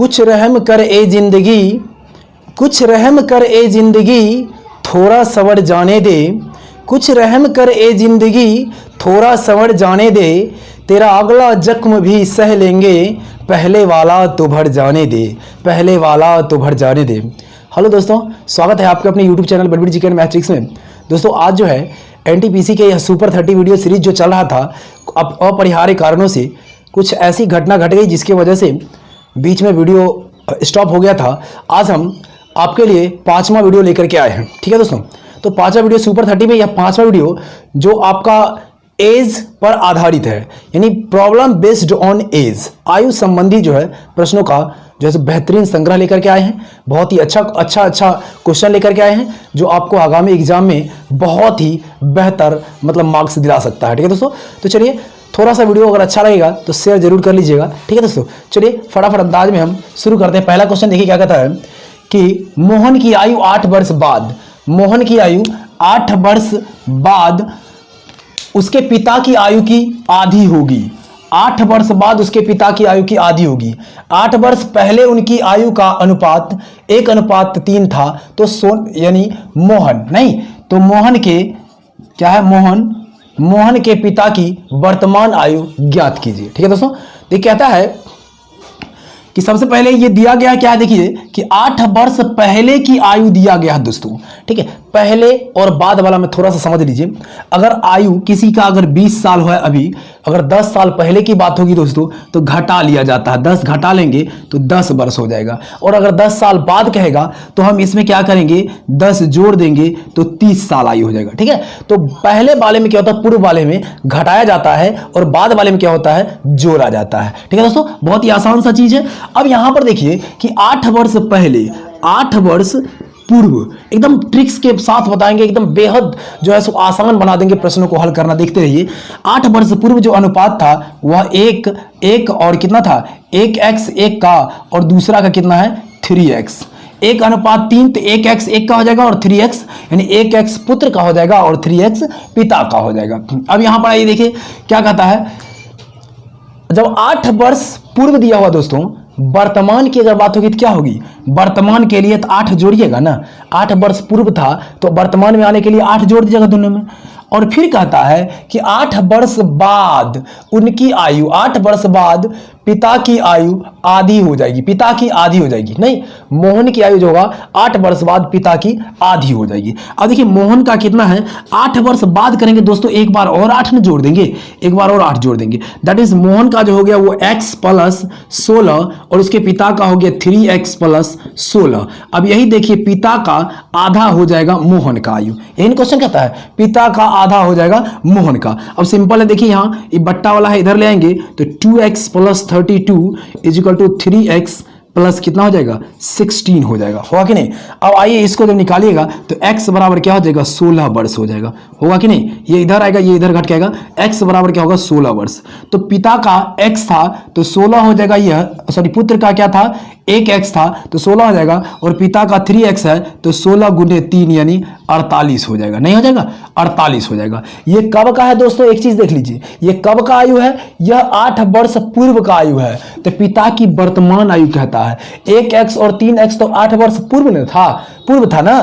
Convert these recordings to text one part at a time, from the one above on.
कुछ रहम कर ए जिंदगी, कुछ रहम कर ए जिंदगी, थोड़ा सवर जाने दे। कुछ रहम कर ए जिंदगी, थोड़ा सवर जाने दे। तेरा अगला जख्म भी सह लेंगे, पहले वाला तो भर जाने दे, पहले वाला तो भर जाने दे। हेलो दोस्तों, स्वागत है आपके अपने यूट्यूब चैनल बड़बड़ी जीके एंड मैथ्रिक्स में। दोस्तों आज जो है एनटीपीसी के यह सुपर 30 वीडियो सीरीज जो चल रहा था, अब अपरिहार्य कारणों से कुछ ऐसी घटना घट गई जिसकी वजह से बीच में वीडियो स्टॉप हो गया था। आज हम आपके लिए 5वां वीडियो लेकर के आए हैं। ठीक है दोस्तों, तो 5वां वीडियो सुपर 30 में यह 5वां वीडियो जो आपका एज पर आधारित है, यानी प्रॉब्लम बेस्ड ऑन एज, आयु संबंधी जो है प्रश्नों का जो है बेहतरीन संग्रह लेकर के आए हैं। बहुत ही अच्छा क्वेश्चन लेकर के आए हैं जो आपको आगामी एग्जाम में बहुत ही बेहतर मतलब मार्क्स दिला सकता है। ठीक है दोस्तों, तो चलिए थोड़ा सा वीडियो अगर अच्छा लगेगा तो शेयर जरूर कर लीजिएगा। ठीक है दोस्तों, चलिए फटाफट अंदाज में हम शुरू करते हैं। पहला क्वेश्चन देखिए क्या कहता है कि मोहन की आयु 8 वर्ष बाद, मोहन की आयु 8 वर्ष बाद उसके पिता की आयु की आधी होगी। 8 वर्ष बाद उसके पिता की आयु की आधी होगी। 8 वर्ष पहले उनकी आयु का अनुपात 1:3 था, तो यानी मोहन नहीं तो मोहन के क्या है, मोहन के पिता की वर्तमान आयु ज्ञात कीजिए। ठीक है दोस्तों, ये कहता है कि सबसे पहले ये दिया गया क्या है, देखिए कि 8 वर्ष पहले की आयु दिया गया है दोस्तों। ठीक है, पहले और बाद वाला में थोड़ा सा समझ लीजिए। अगर आयु किसी का अगर 20 साल है अभी, अगर 10 साल पहले की बात होगी दोस्तों तो घटा लिया जाता है, 10 घटा लेंगे तो 10 वर्ष हो जाएगा। और अगर 10 साल बाद कहेगा तो हम इसमें क्या करेंगे, 10 जोड़ देंगे तो 30 साल आयु हो जाएगा। ठीक है, तो पहले वाले में क्या होता है, पूर्व वाले में घटाया जाता है और बाद वाले में क्या होता है, जोड़ा जाता है। ठीक है दोस्तों, बहुत ही आसान सा चीज है। अब यहां पर देखिए कि 8 वर्ष पहले, 8 वर्ष पूर्व, एकदम ट्रिक्स के साथ बताएंगे, एकदम बेहद जो है सो आसान बना देंगे प्रश्नों को हल करना। देखते रहिए। 8 वर्ष पूर्व जो अनुपात था वह एक और कितना था, 1x 1 का और दूसरा का कितना है 3x। 1:3 तो 1x 1 का हो जाएगा और 3x यानी 1x पुत्र का हो जाएगा और 3x पिता का हो जाएगा। अब यहां पर आइए देखिए क्या कहता है, जब 8 वर्ष पूर्व दिया हुआ दोस्तों, वर्तमान की अगर बात होगी तो क्या होगी, वर्तमान के लिए तो 8 जोड़िएगा ना, 8 वर्ष पूर्व था तो वर्तमान में आने के लिए 8 जोड़ दीजिएगा दोनों में। और फिर कहता है कि 8 वर्ष बाद उनकी आयु, 8 वर्ष बाद पिता की आयु आधी हो जाएगी, पिता की आधी हो जाएगी, नहीं मोहन की आयु जो होगा 8 वर्ष बाद पिता की आधी हो जाएगी। अब देखिए मोहन का कितना है, 8 वर्ष बाद करेंगे दोस्तों, एक बार और 8 में जोड़ देंगे, एक बार और 8 जोड़ देंगे, दैट इज मोहन का जो हो गया वो x + 16 और उसके पिता का हो गया 3x + 16। अब यही देखिए पिता का आधा हो जाएगा मोहन का आयु, यही क्वेश्चन कहता है पिता का आधा हो जाएगा मोहन का। अब सिंपल है, देखिए यहाँ ये बट्टा वाला है, इधर ले आएंगे तो 2x + 32 = 3x प्लस कितना हो जाएगा 16 हो जाएगा, होगा कि नहीं। अब आइए इसको जब निकालिएगा तो x बराबर क्या हो जाएगा 16 वर्ष हो जाएगा, होगा कि नहीं। ये इधर आएगा, ये इधर घट के आएगा, x बराबर क्या होगा 16 वर्ष। तो पिता का x था तो 16 हो जाएगा, यह सॉरी पुत्र का क्या था 1x था तो 16 हो जाएगा, और पिता का 3x है तो 16 × 3 यानी 48 हो जाएगा, नहीं हो जाएगा 48 हो जाएगा। ये कब का है दोस्तों, एक चीज देख लीजिए, ये कब का आयु है, यह 8 वर्ष पूर्व का आयु है, तो पिता की वर्तमान आयु कहता है। 1x और 3x तो 8 वर्ष पूर्व में था, पूर्व था ना,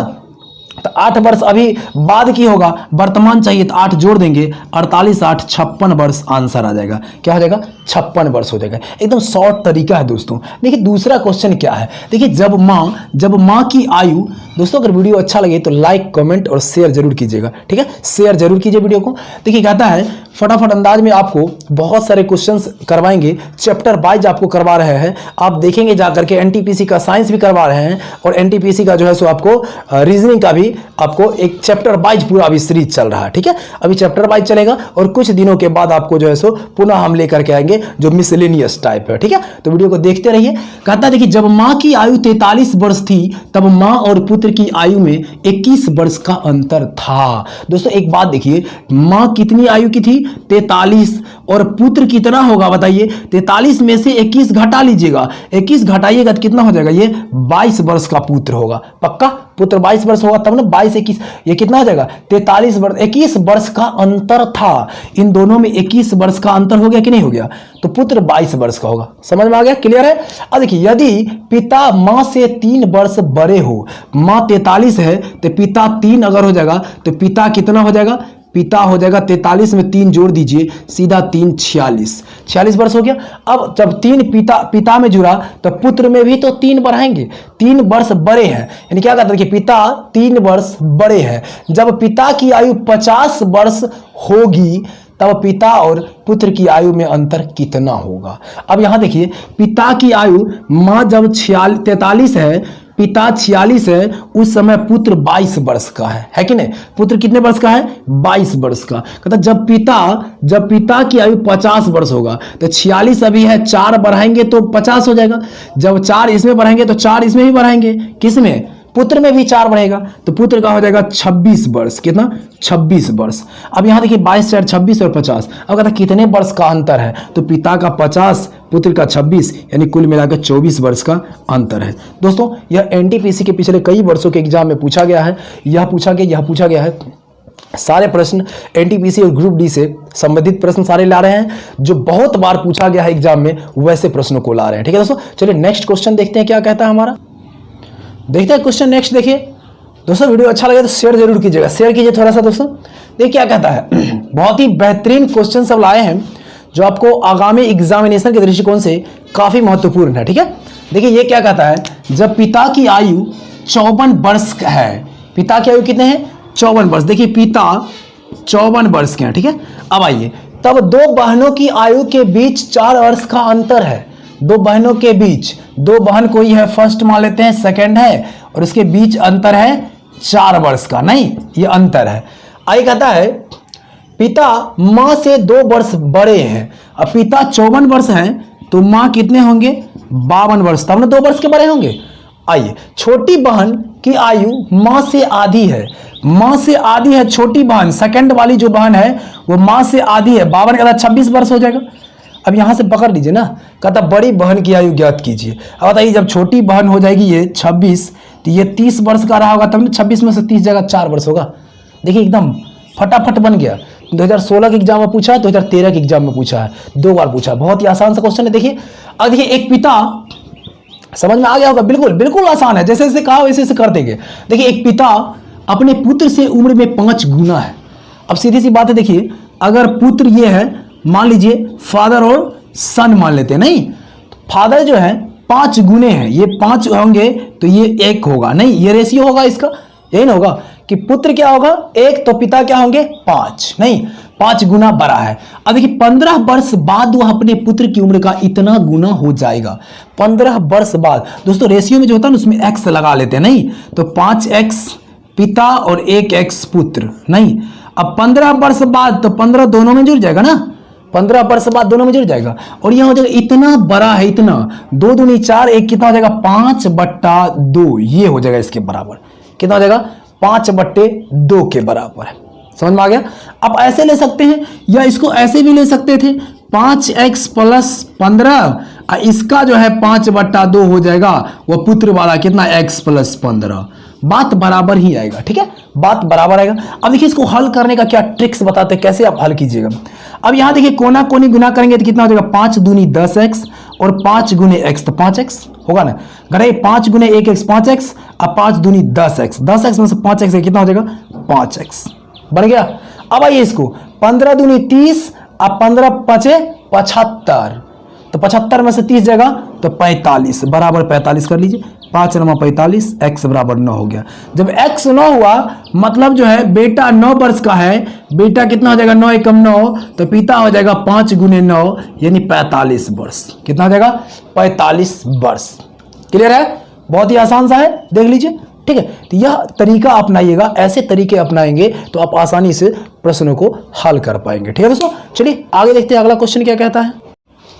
तो 8 वर्ष अभी बाद की होगा, वर्तमान चाहिए तो 8 जोड़ देंगे, 48 8 56 वर्ष आंसर आ जाएगा। क्या हो जाएगा 56 वर्ष हो जाएगा। एकदम शॉर्ट तरीका है दोस्तों। देखिए दूसरा क्वेश्चन क्या है, देखिए जब माँ की आयु, दोस्तों अगर वीडियो अच्छा लगे तो लाइक कमेंट और शेयर जरूर कीजिएगा। ठीक है, शेयर जरूर कीजिए वीडियो को। देखिए कहता है फटाफट अंदाज में आपको बहुत सारे क्वेश्चंस करवाएंगे, चैप्टर वाइज आपको करवा रहे हैं, आप देखेंगे जाकर के। एनटीपीसी का साइंस भी करवा रहे हैं और एनटीपीसी का जो है सो आपको रीजनिंग का भी आपको एक चैप्टर वाइज पूरा अभी सीरीज चल रहा है। ठीक है, अभी चैप्टर वाइज चलेगा और कुछ दिनों के बाद आपको जो है सो पुनः हम लेकर के आएंगे जो मिसलेनियस टाइप है। ठीक है, तो वीडियो को देखते रहिए। कहता है देखिए जब माँ की आयु 43 वर्ष थी तब माँ और पुत्र की आयु में 21 वर्ष का अंतर था। दोस्तों एक बात देखिए, माँ कितनी आयु की थी, 43 और पुत्र कितना होगा बताइए। 43 में से 21 घटा लीजिएगा, 21 घटाइएगा तो कितना हो जाएगा, ये 22 वर्ष का पुत्र होगा। पक्का पुत्र 22 वर्ष होगा तब ना, 22 21 ये कितना हो जाएगा 43 वर्ष। 21 वर्ष का अंतर था इन दोनों में, 21 वर्ष का अंतर हो गया कि नहीं हो गया, तो पुत्र 22 वर्ष का होगा। समझ में आ गया, क्लियर है। अब देखिए यदि पिता मां से 3 वर्ष बड़े हो, मां 43 है तो पिता 3 अगर हो जाएगा तो पिता कितना हो जाएगा, पिता हो जाएगा 43 में 3 जोड़ दीजिए, सीधा 3 46 वर्ष हो गया। अब जब 3 पिता में जुड़ा तो पुत्र में भी तो 3 बढ़ाएंगे, 3 वर्ष बड़े हैं, यानी क्या कहते हैं कि पिता 3 वर्ष बड़े हैं। जब पिता की आयु 50 वर्ष होगी तब पिता और पुत्र की आयु में अंतर कितना होगा। अब यहां देखिए पिता की आयु, मां जब 43 है, पिता 46 है, उस समय पुत्र 22 वर्ष का है कि नहीं। पुत्र कितने वर्ष का है, 22 वर्ष का। कहता जब पिता की आयु 50 वर्ष होगा तो 46 अभी है, 4 बढ़ाएंगे तो 50 हो जाएगा। जब 4 इसमें बढ़ाएंगे तो 4 इसमें भी बढ़ाएंगे, किसमें, पुत्र में भी 4 बढ़ेगा तो पुत्र का हो जाएगा 26 वर्ष। कितना, 26 वर्ष। अब यहां देखिए 22 4 26 और 50। अब कहता कितने वर्ष का अंतर है, तो पिता का 50 पुत्र का 26, यानी कुल मिलाकर 24 वर्ष का अंतर है। दोस्तों यह एनटीपीसी के पिछले कई वर्षों के एग्जाम में पूछा गया है, यह पूछा गया है। सारे प्रश्न एनटीपीसी और ग्रुप डी से संबंधित प्रश्न सारे ला रहे हैं, जो बहुत बार पूछा गया है एग्जाम में, वैसे प्रश्नों को ला रहे हैं। ठीक है दोस्तों, चलिए नेक्स्ट क्वेश्चन देखते हैं क्या कहता है हमारा। देखते हैं क्वेश्चन नेक्स्ट। देखिए दोस्तों वीडियो अच्छा लगे तो शेयर जरूर कीजिएगा, शेयर कीजिए थोड़ा सा दोस्तों। देखिए क्या कहता है, बहुत ही बेहतरीन क्वेश्चन सब लाए हैं जो आपको आगामी एग्जामिनेशन के दृष्टिकोण से काफी महत्वपूर्ण है। ठीक है, देखिए ये क्या कहता है, जब पिता की आयु 54 वर्ष है, पिता की आयु कितने हैं, 54 वर्ष। देखिए पिता 54 वर्ष के हैं, ठीक है। अब आइए, तब 2 बहनों की आयु के बीच 4 वर्ष का अंतर है। 2 बहनों के बीच, 2 बहन कोई है, फर्स्ट मान लेते हैं, सेकंड है, और उसके बीच अंतर है 4 वर्ष का, नहीं ये अंतर है। आइए कहता है पिता मां से 2 वर्ष बड़े हैं। अब पिता 54 वर्ष हैं तो मां कितने होंगे, 52 वर्ष, तब ना 2 वर्ष के बड़े होंगे। आइए, छोटी बहन की आयु मां से आधी है, मां से आधी है छोटी बहन, सेकंड वाली जो बहन है वो मां से आधी है, 52 का 26 वर्ष हो जाएगा। अब यहां से पकड़ लीजिए ना, कहता बड़ी बहन की आयु ज्ञात कीजिए। अब बताइए जब छोटी बहन हो जाएगी ये 26, तो ये 30 वर्ष का रहा होगा, तब 26 में से 30 जगह 4 वर्ष होगा। देखिए एकदम फटाफट बन गया। 2016 के एग्जाम में पूछा है, 2013 के एग्जाम में पूछा है, 2 बार पूछा है। बहुत ही आसान सा क्वेश्चन है। देखिए अब देखिए एक पिता, समझ में आ गया होगा, बिल्कुल बिल्कुल आसान है, जैसे जैसे कहा वैसे वैसे कर देंगे। देखिए एक पिता अपने पुत्र से उम्र में 5 गुना है। अब सीधी सी बात है, देखिए अगर पुत्र ये है, मान लीजिए फादर और सन मान लेते हैं, नहीं फादर जो है 5 गुने हैं, ये 5 होंगे तो ये 1 होगा, नहीं ये रेशियो होगा इसका, यही ना होगा कि पुत्र क्या होगा 1 तो पिता क्या होंगे 5, नहीं 5 गुना बड़ा है। अब देखिए 15 वर्ष बाद वह अपने पुत्र की उम्र का इतना गुना हो जाएगा। 15 वर्ष बाद दोस्तों रेशियो में जो होता है ना उसमें x लगा लेते हैं, नहीं तो 5x पिता और 1x पुत्र, नहीं अब 15 वर्ष बाद तो 15 दोनों में जुड़ जाएगा ना, 15 वर्ष बाद दोनों में जुड़ जाएगा, और यह हो जाएगा इतना बड़ा है, इतना 2 दूनी 4, 1 कितना हो जाएगा 5/2, ये हो जाएगा इसके बराबर, कितना हो जाएगा 5/2 के बराबर है। समझ में आ गया। आप ऐसे ले सकते हैं या इसको ऐसे भी ले सकते थे, 5x + 15, इसका जो है 5/2 हो जाएगा, वह पुत्र वाला कितना x + 15, बात बराबर ही आएगा। ठीक है, बात बराबर आएगा। अब देखिए इसको हल करने का क्या ट्रिक्स बताते हैं, कैसे आप हल कीजिएगा। अब यहां देखिए कोना कोनी गुना करेंगे तो कितना हो जाएगा 5 दूनी 10x और 5 गुने x तो 5x होगा ना, घरे 5 गुने 1x 5x, अब 5 दूनी 10x, 10x में से 5x है कितना हो जाएगा 5x बन गया। अब आइए इसको 15 दूनी 30, अब 15 5 75, तो 75 में से 30 जगह तो 45 बराबर 45 कर लीजिए, 5 9 45, x बराबर 9 हो गया। जब x 9 हुआ मतलब जो है बेटा 9 वर्ष का है, बेटा कितना हो जाएगा 9 × 9, तो पिता हो जाएगा 5 × 9 यानी 45 वर्ष, कितना हो जाएगा 45 वर्ष। क्लियर है, बहुत ही आसान सा है, देख लीजिए। ठीक है, तो यह तरीका अपनाइएगा, ऐसे तरीके अपनाएंगे तो आप आसानी से प्रश्नों को हल कर पाएंगे। ठीक है दोस्तों, चलिए आगे देखते हैं अगला क्वेश्चन क्या कहता है।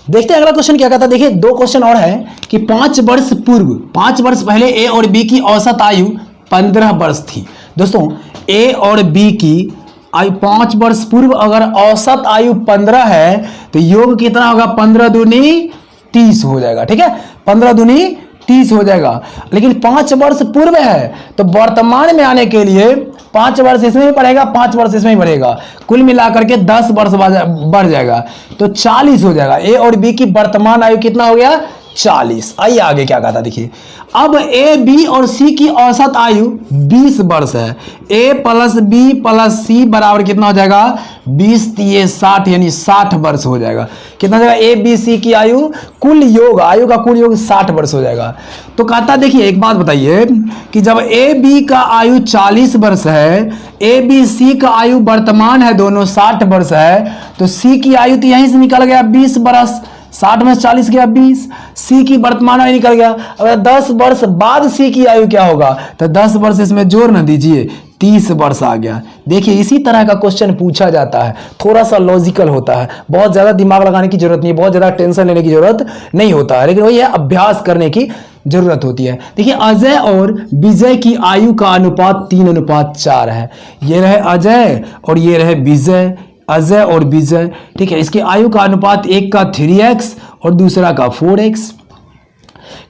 देखते हैं अगला क्वेश्चन क्या कहता है। देखिए 2 क्वेश्चन और है कि 5 वर्ष पूर्व, 5 वर्ष पहले ए और बी की औसत आयु 15 वर्ष थी। दोस्तों ए और बी की आयु 5 वर्ष पूर्व अगर औसत आयु 15 है तो योग कितना होगा? 15 दूनी 30 हो जाएगा। ठीक है, 15 दूनी 30 हो जाएगा। लेकिन 5 वर्ष पूर्व है तो वर्तमान में आने के लिए 5 वर्ष इसमें ही बढ़ेगा, 5 वर्ष इसमें ही बढ़ेगा, कुल मिलाकर के 10 वर्ष बढ़ जाएगा तो 40 हो जाएगा। ए और बी की वर्तमान आयु कितना हो गया? 40। आइए आगे क्या कहा था देखिए। अब ए बी और सी की औसत आयु 20 वर्ष है। ए प्लस बी प्लस सी बराबर कितना हो जाएगा? 20 3 60 यानी 60 वर्ष हो जाएगा। कितना हो जाएगा? ए बी सी की आयु कुल योग, आयु का कुल योग 60 वर्ष हो जाएगा। तो कहता देखिए एक बात बताइए कि जब ए बी का आयु 40 वर्ष है, ए बी सी का आयु वर्तमान है दोनों 60 वर्ष है, तो सी की आयु तो यहीं से निकल गया 20 वर्ष, 60 में 40 गया 20, सी की वर्तमान आयु निकल गया। अगर 10 वर्ष बाद सी की आयु क्या होगा? तो 10 वर्ष इसमें जोड़ न दीजिए, 30 वर्ष आ गया। देखिए इसी तरह का क्वेश्चन पूछा जाता है, थोड़ा सा लॉजिकल होता है, बहुत ज्यादा दिमाग लगाने की जरूरत नहीं है, बहुत ज्यादा टेंशन लेने की जरूरत नहीं होता है, लेकिन वही है अभ्यास करने की जरूरत होती है। देखिए अजय और विजय की आयु का अनुपात 3:4 है। ये रहे अजय और ये रहे विजय, अजय और विजय। ठीक है, इसकी आयु का अनुपात एक का 3x और दूसरा का 4x।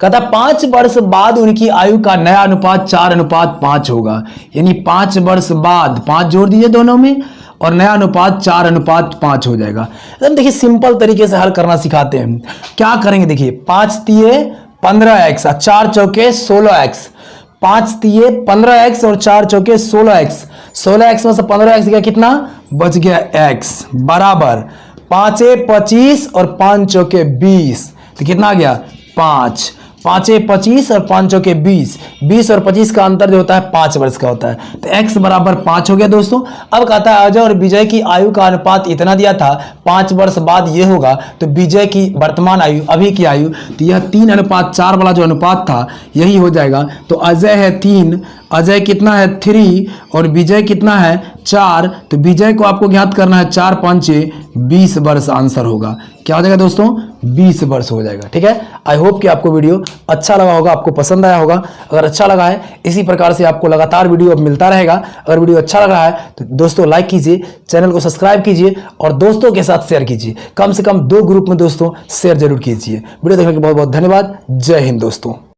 कहता 5 वर्ष बाद उनकी आयु का नया अनुपात 4:5 होगा। यानी 5 वर्ष बाद 5 जोड़ दीजिए दोनों में और नया अनुपात 4:5 हो जाएगा। एकदम देखिए सिंपल तरीके से हल करना सिखाते हैं। क्या करेंगे देखिए, 5 तिये 15x, 4 चौके 16x, 5 तिये 15x और 4 चौके 16x, 16x में से 15x गया कितना? बच गया x बराबर 5 25 और 5 चौके 20, तो कितना आ गया? 5 5 25 और 5 चौके 20, 20 और 25 का अंतर जो होता है 5 वर्ष का होता है, तो x बराबर 5 हो गया दोस्तों। अब कहता है अजय और विजय की आयु का अनुपात इतना दिया था, 5 वर्ष बाद ये होगा, तो विजय की वर्तमान आयु अभी की आयु, तो यह 3:4 वाला जो अनुपात था यही हो जाएगा। तो अजय है 3, अजय कितना है 3 और विजय कितना है 4, तो विजय को आपको ज्ञात करना है 4 5 20 वर्ष आंसर होगा। क्या हो जाएगा दोस्तों? 20 वर्ष हो जाएगा। ठीक है, आई होप कि आपको वीडियो अच्छा लगा होगा, आपको पसंद आया होगा। अगर अच्छा लगा है इसी प्रकार से आपको लगातार वीडियो अब मिलता रहेगा। अगर वीडियो अच्छा लग रहा है तो दोस्तों लाइक कीजिए, चैनल को सब्सक्राइब कीजिए और दोस्तों के साथ शेयर कीजिए। कम से कम 2 ग्रुप में दोस्तों शेयर जरूर कीजिए। वीडियो देखने के लिए बहुत बहुत धन्यवाद। जय हिंद दोस्तों।